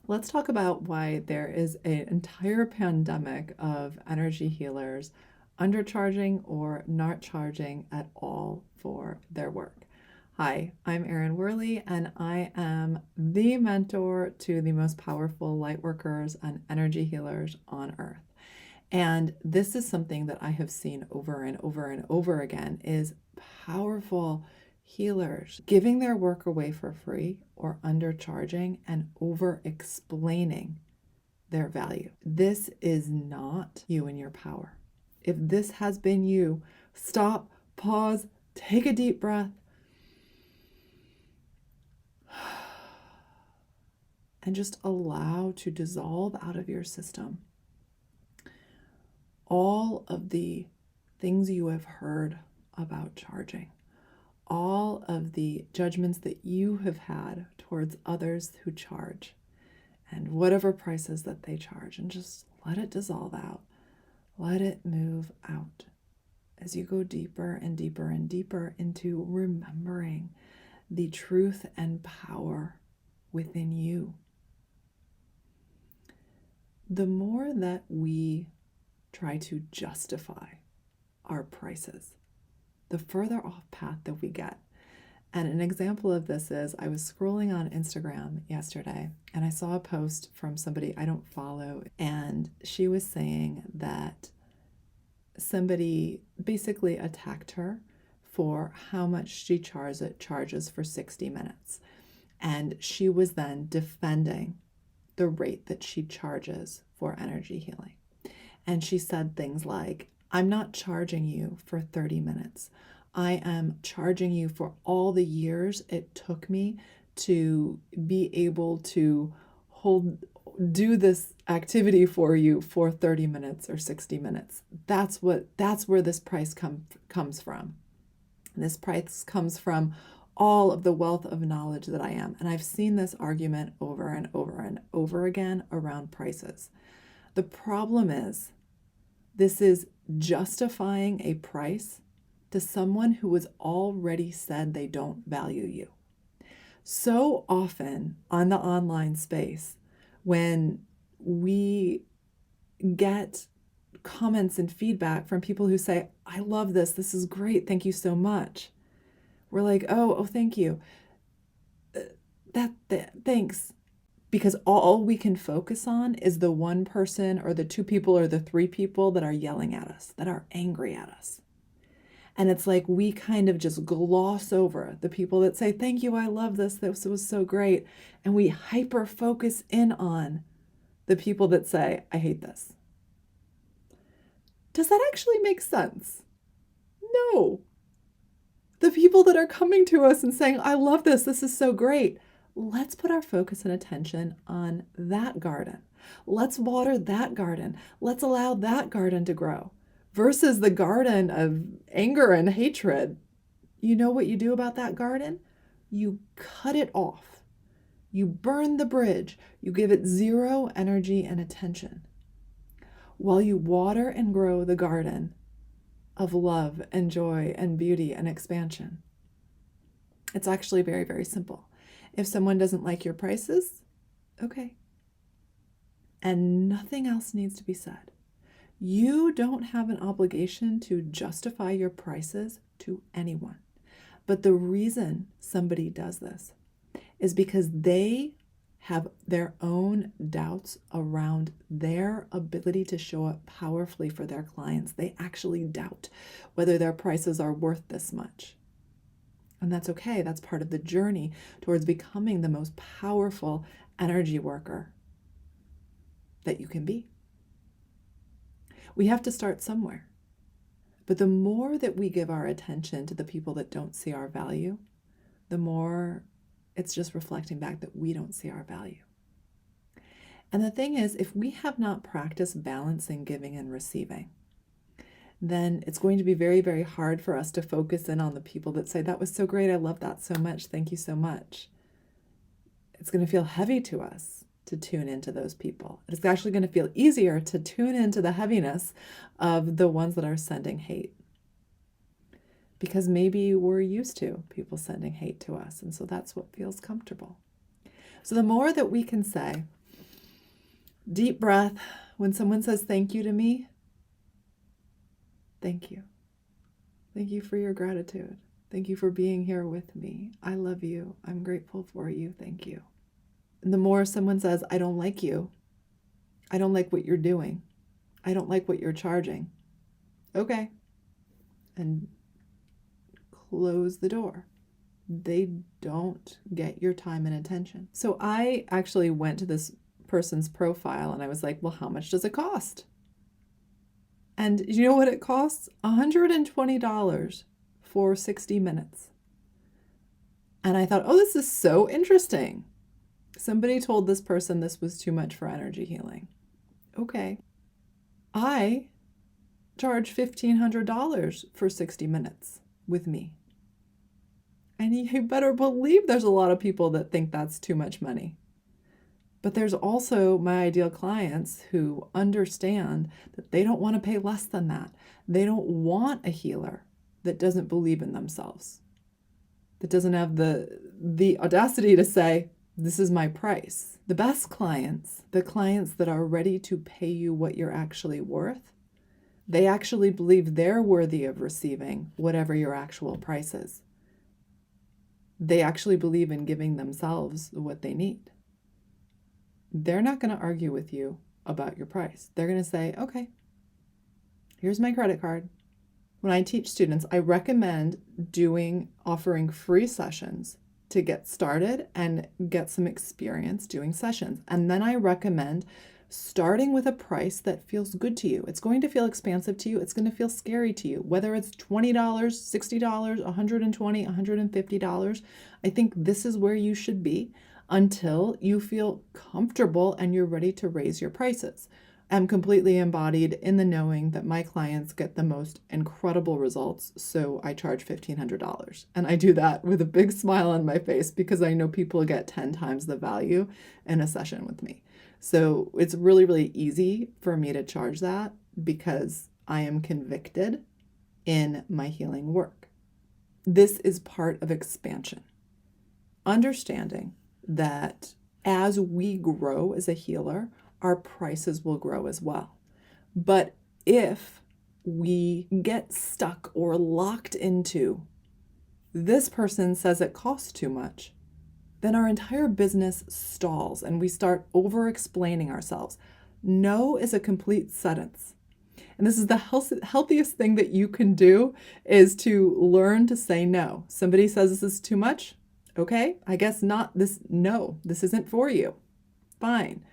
Let's talk about why there is an entire pandemic of energy healers undercharging or not charging at all for their work. Hi, I'm Erin Worley, and I am the mentor to the most powerful light workers and energy healers on earth. And this is something that I have seen over and over and over again is powerful healers giving their work away for free or undercharging and over explaining their value. This is not you and your power. If this has been you, stop, pause, take a deep breath, and just allow to dissolve out of your system all of the things you have heard about charging, all of the judgments that you have had towards others who charge, and whatever prices that they charge, and just let it dissolve out. Let it move out as you go deeper and deeper and deeper into remembering the truth and power within you. The more that we try to justify our prices, the further off path that we get. And an example of this is I was scrolling on Instagram yesterday and I saw a post from somebody I don't follow, and she was saying that somebody basically attacked her for how much she charges for 60 minutes. And she was then defending the rate that she charges for energy healing. And she said things like, I'm not charging you for 30 minutes. I am charging you for all the years it took me to be able to do this activity for you for 30 minutes or 60 minutes. That's where this price comes from. This price comes from all of the wealth of knowledge that I am. And I've seen this argument over and over and over again around prices. The problem is, this is justifying a price to someone who has already said they don't value you. So often on the online space, when we get comments and feedback from people who say, I love this, this is great, thank you so much. We're like, oh, thank you. Thanks. Because all we can focus on is the one person or the two people or the three people that are yelling at us, that are angry at us. And it's like we kind of just gloss over the people that say, thank you, I love this, this was so great. And we hyper focus in on the people that say, I hate this. Does that actually make sense? No. The people that are coming to us and saying, I love this, this is so great. Let's put our focus and attention on that garden. Let's water that garden. Let's allow that garden to grow versus the garden of anger and hatred. You know what you do about that garden? You cut it off. You burn the bridge. You give it zero energy and attention while you water and grow the garden of love and joy and beauty and expansion. It's actually very, very simple. If someone doesn't like your prices, okay. And nothing else needs to be said. You don't have an obligation to justify your prices to anyone. But the reason somebody does this is because they have their own doubts around their ability to show up powerfully for their clients. They actually doubt whether their prices are worth this much. And that's okay. That's part of the journey towards becoming the most powerful energy worker that you can be. We have to start somewhere. But the more that we give our attention to the people that don't see our value, the more it's just reflecting back that we don't see our value. And the thing is, if we have not practiced balancing giving and receiving, then it's going to be very, very hard for us to focus in on the people that say, that was so great, I love that so much, thank you so much. It's going to feel heavy to us to tune into those people. It's actually going to feel easier to tune into the heaviness of the ones that are sending hate. Because maybe we're used to people sending hate to us, and so that's what feels comfortable. So the more that we can say, Deep breath. When someone says thank you to me, thank you. Thank you for your gratitude. Thank you for being here with me. I love you. I'm grateful for you. Thank you. And the more someone says, I don't like you, I don't like what you're doing, I don't like what you're charging, okay, and close the door. They don't get your time and attention. So I actually went to this person's profile and I was like, well, how much does it cost? And you know what it costs? $120 for 60 minutes. And I thought, oh, this is so interesting. Somebody told this person this was too much for energy healing. Okay. I charge $1,500 for 60 minutes with me. And you better believe there's a lot of people that think that's too much money. But there's also my ideal clients who understand that they don't want to pay less than that. They don't want a healer that doesn't believe in themselves, that doesn't have the audacity to say, this is my price. The best clients, the clients that are ready to pay you what you're actually worth, they actually believe they're worthy of receiving whatever your actual price is. They actually believe in giving themselves what they need. They're not going to argue with you about your price. They're going to say, okay, here's my credit card. When I teach students, I recommend offering free sessions to get started and get some experience doing sessions. And then I recommend starting with a price that feels good to you. It's going to feel expansive to you. It's going to feel scary to you. Whether it's $20, $60, $120, $150, I think this is where you should be until you feel comfortable and you're ready to raise your prices. I'm completely embodied in the knowing that my clients get the most incredible results, so I charge $1,500. And I do that with a big smile on my face because I know people get 10 times the value in a session with me. So it's really, really easy for me to charge that because I am convicted in my healing work. This is part of expansion. Understanding that as we grow as a healer, our prices will grow as well. But if we get stuck or locked into this person says it costs too much, then our entire business stalls and we start over-explaining ourselves. No is a complete sentence. And this is the healthiest thing that you can do is to learn to say no. Somebody says this is too much. Okay, I guess not this. No, this isn't for you. Fine.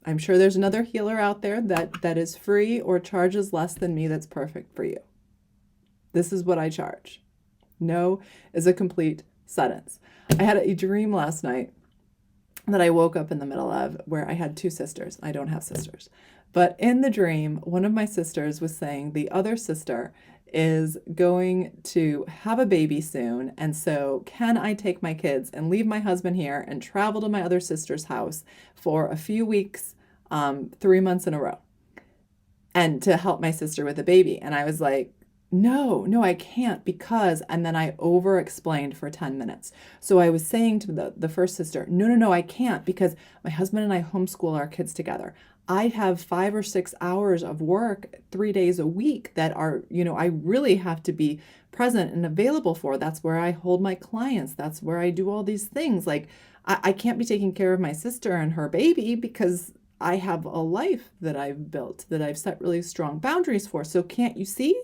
I'm sure there's another healer out there that is free or charges less than me that's perfect for you. This is what I charge. No is a complete sentence. I had a dream last night that I woke up in the middle of where I had two sisters. I don't have sisters. But in the dream, one of my sisters was saying the other sister is going to have a baby soon. And so can I take my kids and leave my husband here and travel to my other sister's house for a few weeks, 3 months in a row, and to help my sister with the baby? And I was like, no, I can't because, and then I over explained for 10 minutes. So I was saying to the first sister, no, I can't because my husband and I homeschool our kids together. I have 5 or 6 hours of work 3 days a week that are, I really have to be present and available for. That's where I hold my clients. That's where I do all these things. Like I can't be taking care of my sister and her baby because I have a life that I've built, that I've set really strong boundaries for. So can't you see?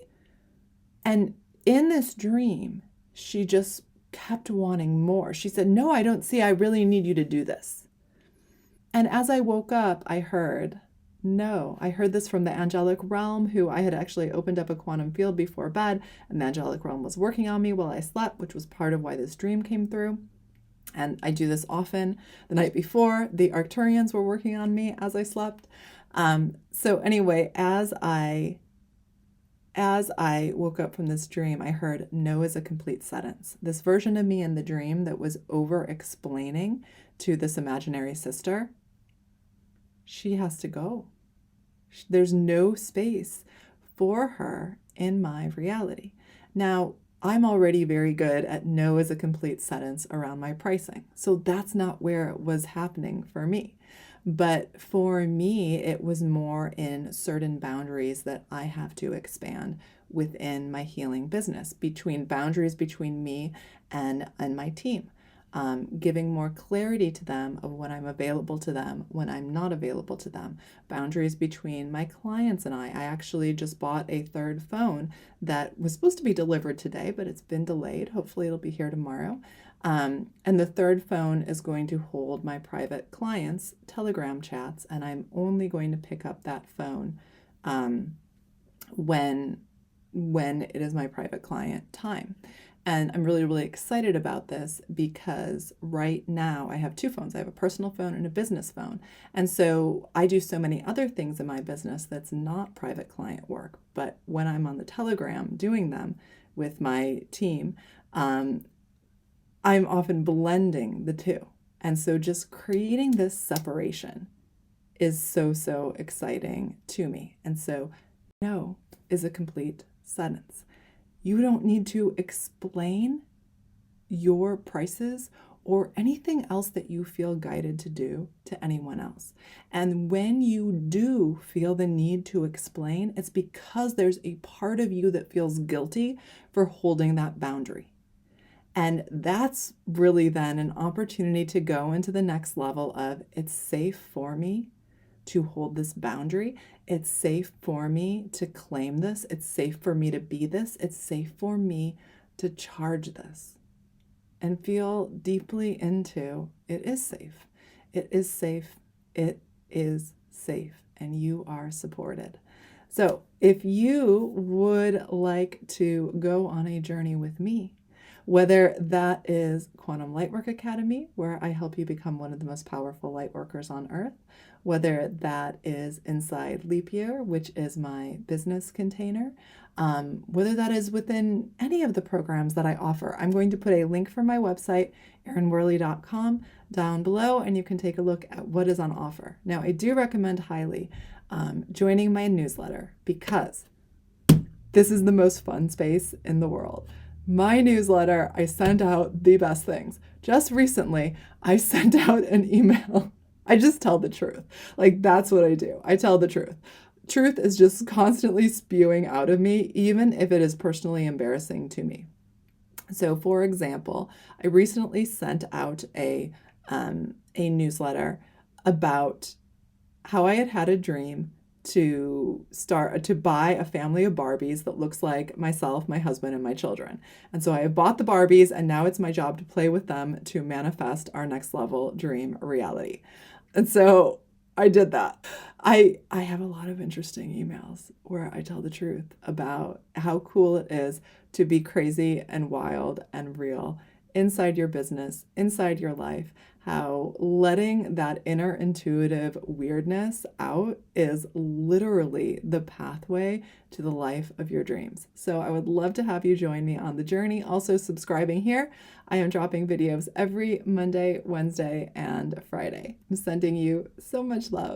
And in this dream, she just kept wanting more. She said, no, I don't see. I really need you to do this. And as I woke up, I heard this from the angelic realm, who I had actually opened up a quantum field before bed, and the angelic realm was working on me while I slept, which was part of why this dream came through. And I do this often. The night before, the Arcturians were working on me as I slept. So anyway, as I woke up from this dream, I heard no is a complete sentence. This version of me in the dream that was over-explaining to this imaginary sister, she has to go. There's no space for her in my reality. Now, I'm already very good at no as a complete sentence around my pricing. So that's not where it was happening for me. But for me, it was more in certain boundaries that I have to expand within my healing business, between boundaries between me and my team. Giving more clarity to them of when I'm available to them, when I'm not available to them, boundaries between my clients and I. I actually just bought a third phone that was supposed to be delivered today, but it's been delayed. Hopefully, it'll be here tomorrow. And the third phone is going to hold my private clients' Telegram chats, and I'm only going to pick up that phone when it is my private client time. And I'm really, really excited about this because right now I have two phones. I have a personal phone and a business phone. And so I do so many other things in my business that's not private client work. But when I'm on the Telegram doing them with my team, I'm often blending the two. And so just creating this separation is so, so exciting to me. And so no is a complete sentence. You don't need to explain your prices or anything else that you feel guided to do to anyone else. And when you do feel the need to explain, it's because there's a part of you that feels guilty for holding that boundary. And that's really then an opportunity to go into the next level of it's safe for me to hold this boundary. It's safe for me to claim this. It's safe for me to be this. It's safe for me to charge this and feel deeply into it is safe. It is safe. It is safe. And you are supported. So if you would like to go on a journey with me, whether that is Quantum Lightwork Academy, where I help you become one of the most powerful light workers on earth, whether that is inside Leap Year, which is my business container, whether that is within any of the programs that I offer. I'm going to put a link from my website, erinworley.com, down below, and you can take a look at what is on offer. Now, I do recommend highly joining my newsletter because this is the most fun space in the world. My newsletter, I send out the best things. Just recently, I sent out an email. I just tell the truth. Like, that's what I do. I tell the truth. Truth is just constantly spewing out of me, even if it is personally embarrassing to me. So, for example, I recently sent out a newsletter about how I had a dream to buy a family of Barbies that looks like myself, my husband, and my children. And so I have bought the Barbies, and now it's my job to play with them to manifest our next level dream reality. And so I did that. I have a lot of interesting emails where I tell the truth about how cool it is to be crazy and wild and real inside your business, inside your life, how letting that inner intuitive weirdness out is literally the pathway to the life of your dreams. So I would love to have you join me on the journey. Also subscribing here. I am dropping videos every Monday, Wednesday, and Friday. I'm sending you so much love.